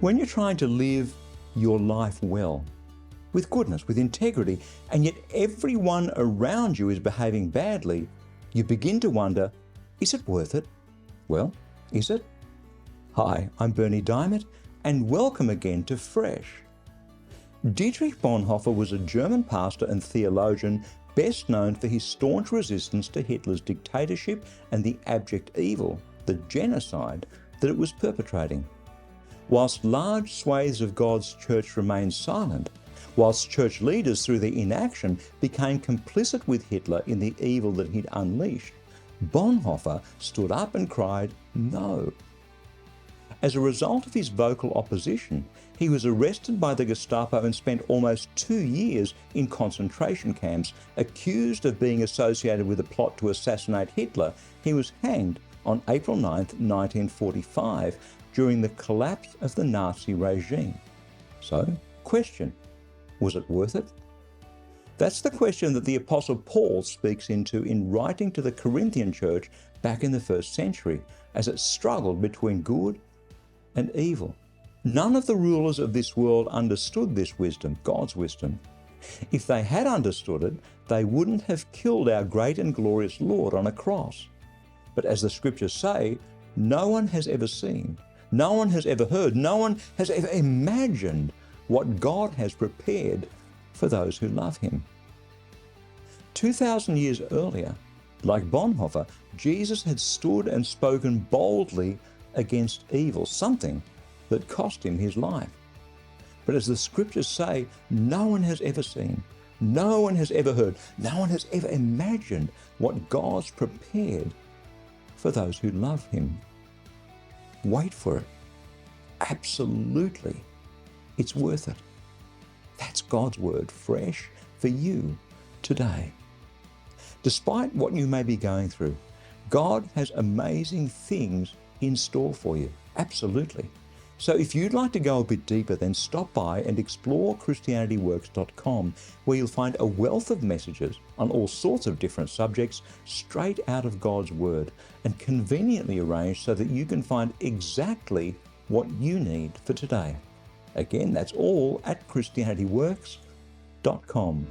When you're trying to live your life well, with goodness, with integrity, and yet everyone around you is behaving badly, you begin to wonder, is it worth it? Well, is it? Hi, I'm Bernie Diamond, and welcome again to Fresh. Dietrich Bonhoeffer was a German pastor and theologian best known for his staunch resistance to Hitler's dictatorship and the abject evil, the genocide, that it was perpetrating. Whilst large swathes of God's church remained silent, whilst church leaders through their inaction became complicit with Hitler in the evil that he'd unleashed, Bonhoeffer stood up and cried, "No." As a result of his vocal opposition, he was arrested by the Gestapo and spent almost 2 years in concentration camps. Accused of being associated with a plot to assassinate Hitler, he was hanged on April 9, 1945, during the collapse of the Nazi regime. So, question, was it worth it? That's the question that the Apostle Paul speaks into in writing to the Corinthian church back in the first century, as it struggled between good and evil. None of the rulers of this world understood this wisdom, God's wisdom. If they had understood it, they wouldn't have killed our great and glorious Lord on a cross. But as the scriptures say, no one has ever seen, no one has ever heard, no one has ever imagined what God has prepared for those who love him. 2,000 years earlier, like Bonhoeffer, Jesus had stood and spoken boldly against evil, something that cost him his life. But as the scriptures say, no one has ever seen, no one has ever heard, no one has ever imagined what God's prepared for those who love him. Wait for it. Absolutely. It's worth it. That's God's word, fresh for you today. Despite what you may be going through, God has amazing things in store for you. Absolutely. So if you'd like to go a bit deeper, then stop by and explore ChristianityWorks.com, where you'll find a wealth of messages on all sorts of different subjects straight out of God's Word and conveniently arranged so that you can find exactly what you need for today. Again, that's all at ChristianityWorks.com.